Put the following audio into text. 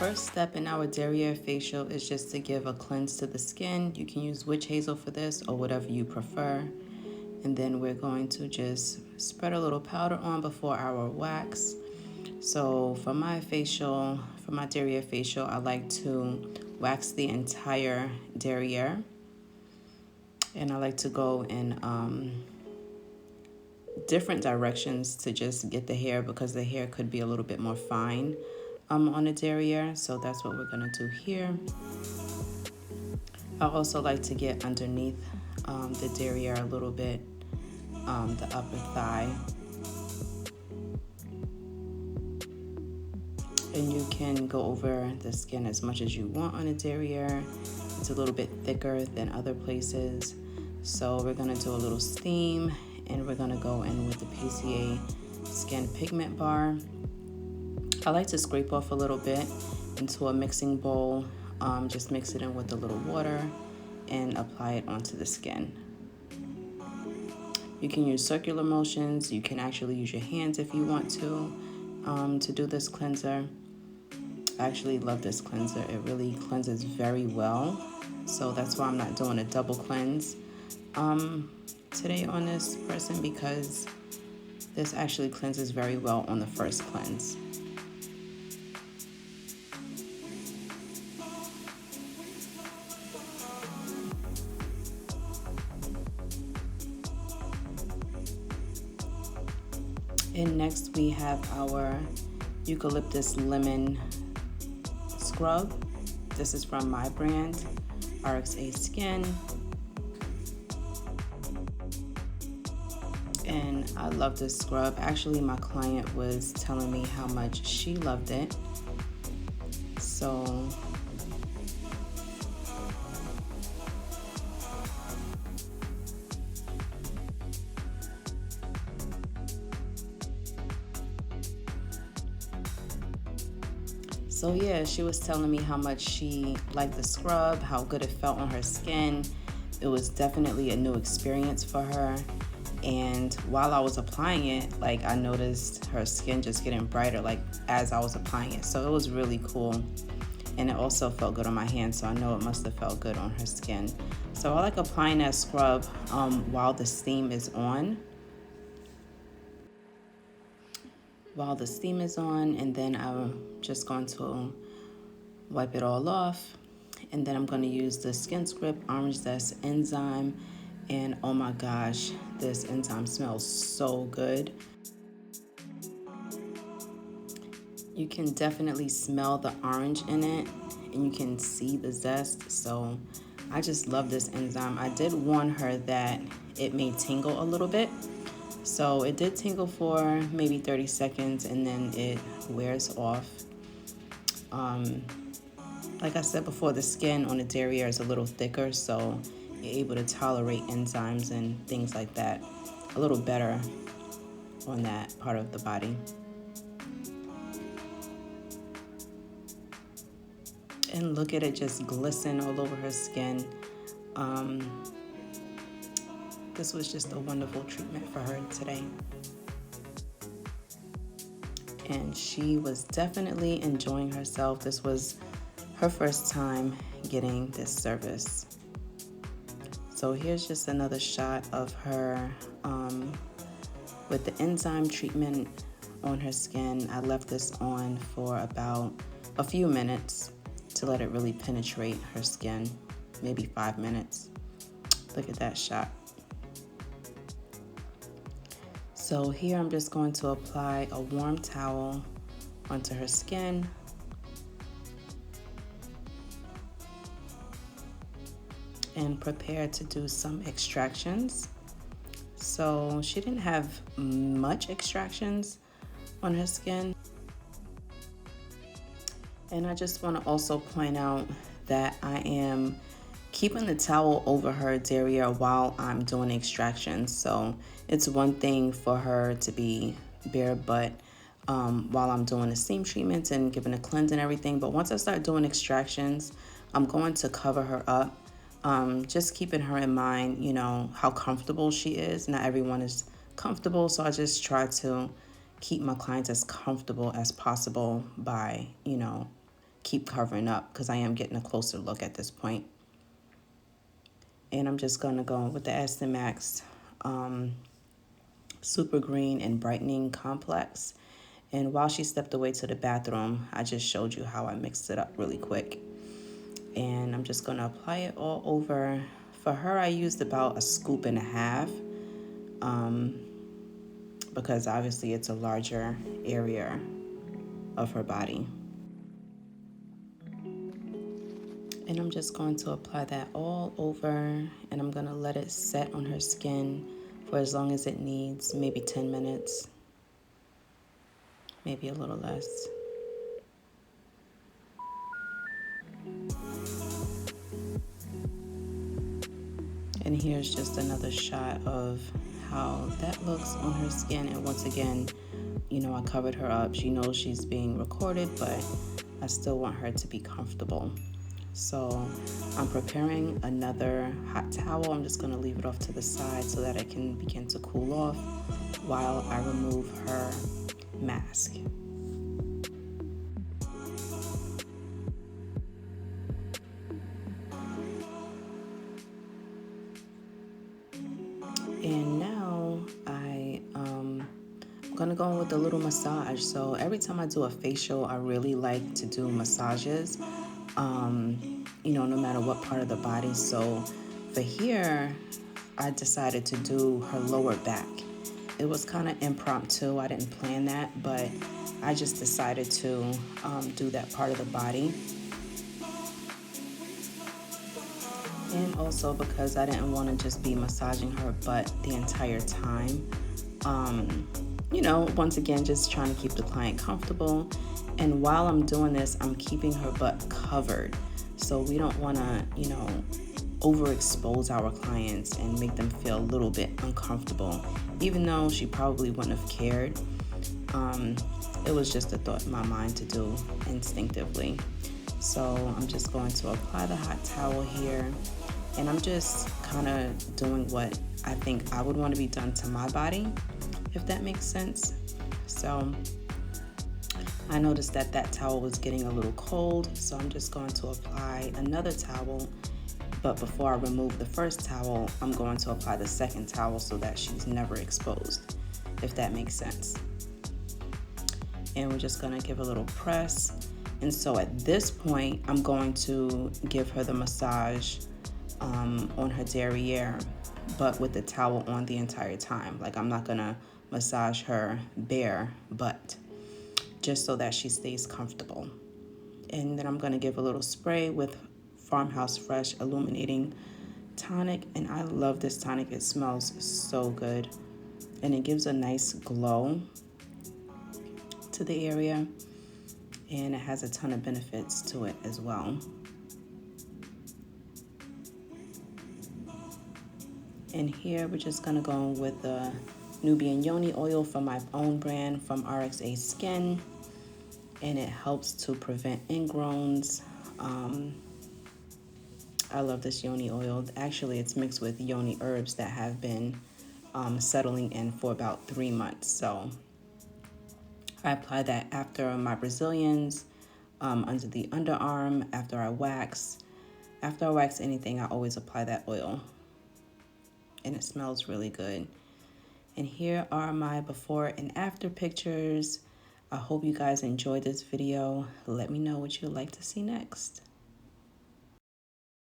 first step in our Derrière Facial is just to give a cleanse to the skin. You can use witch hazel for this or whatever you prefer. And then we're going to just spread a little powder on before our wax. So for my facial, for my Derrière Facial, I like to wax the entire derrière. And I like to go in different directions to just get the hair, because the hair could be a little bit more fine on the derrière. So that's what we're gonna do here. I also like to get underneath the derrière a little bit, the upper thigh. And you can go over the skin as much as you want on the derrière. It's a little bit thicker than other places. So we're gonna do a little steam, and we're gonna go in with the PCA Skin Pigment Bar. I like to scrape off a little bit into a mixing bowl. Just mix it in with a little water and apply it onto the skin. You can use circular motions. You can actually use your hands if you want to do this cleanser. I actually love this cleanser. It really cleanses very well. So that's why I'm not doing a double cleanse today on this person, because this actually cleanses very well on the first cleanse. And next we have our eucalyptus lemon scrub. This is from my brand, RXA Skin. And I love this scrub. Actually, my client was telling me how much she loved it. So yeah, she was telling me how much she liked the scrub, how good it felt on her skin. It was definitely a new experience for her. And while I was applying it, I noticed her skin just getting brighter, as I was applying it. So it was really cool. And it also felt good on my hands, so I know it must have felt good on her skin. So I like applying that scrub while the steam is on. And then I'm just going to wipe it all off. And then I'm going to use the Skin Script Orange Zest Enzyme. And oh my gosh, this enzyme smells so good. You can definitely smell the orange in it, and you can see the zest. So I just love this enzyme. I did warn her that it may tingle a little bit. So it did tingle for maybe 30 seconds, and then it wears off. Like I said before, the skin on the derrière is a little thicker, so you're able to tolerate enzymes and things like that a little better on that part of the body. And look at it just glisten all over her skin. This was just a wonderful treatment for her today. And she was definitely enjoying herself. This was her first time getting this service. So here's just another shot of her with the enzyme treatment on her skin. I left this on for about a few minutes to let it really penetrate her skin, maybe 5 minutes. Look at that shot. So here I'm just going to apply a warm towel onto her skin. And prepare to do some extractions. So she didn't have much extractions on her skin. And I just want to also point out that I am keeping the towel over her derrière while I'm doing extractions. So it's one thing for her to be bare butt while I'm doing the steam treatments and giving a cleanse and everything. But once I start doing extractions, I'm going to cover her up. Just keeping her in mind, how comfortable she is. Not everyone is comfortable, so I just try to keep my clients as comfortable as possible by, keep covering up because I am getting a closer look at this point. And I'm just going to go with the Aston Max Super Green and Brightening Complex. And while she stepped away to the bathroom, I just showed you how I mixed it up really quick. And I'm just going to apply it all over. For her, I used about 1.5 scoops because obviously it's a larger area of her body. And I'm just going to apply that all over, and I'm going to let it set on her skin for as long as it needs, maybe 10 minutes, maybe a little less. And here's just another shot of how that looks on her skin. And once again, you know, I covered her up. She knows she's being recorded, but I still want her to be comfortable. So I'm preparing another hot towel. I'm just going to leave it off to the side so that it can begin to cool off while I remove her mask. And now I'm gonna go in with a little massage. So every time I do a facial, I really like to do massages, you know, no matter what part of the body. So for here, I decided to do her lower back. It was kind of impromptu. I didn't plan that, but I just decided to do that part of the body. And also because I didn't want to just be massaging her butt the entire time. You know, once again, just trying to keep the client comfortable. And while I'm doing this, I'm keeping her butt covered. So we don't want to, you know, overexpose our clients and make them feel a little bit uncomfortable, even though she probably wouldn't have cared. It was just a thought in my mind to do instinctively. So I'm just going to apply the hot towel here, and I'm just kind of doing what I think I would want to be done to my body, if that makes sense. So I noticed that that towel was getting a little cold, so I'm just going to apply another towel. But before I remove the first towel, I'm going to apply the second towel so that she's never exposed, if that makes sense. And we're just going to give a little press. And so at this point, I'm going to give her the massage on her derriere, but with the towel on the entire time. Like, I'm not going to massage her bare butt, just so that she stays comfortable. And then I'm going to give a little spray with Farmhouse Fresh Illuminating Tonic. And I love this tonic. It smells so good. And it gives a nice glow to the area. And it has a ton of benefits to it as well. And here we're just going to go with the Nubian Yoni oil from my own brand from RXA Skin. And it helps to prevent ingrowns. I love this yoni oil. Actually, it's mixed with yoni herbs that have been settling in for about 3 months. So I apply that after my Brazilians, under the underarm, after I wax. After I wax anything, I always apply that oil. And it smells really good. And here are my before and after pictures. I hope you guys enjoyed this video. Let me know what you'd like to see next.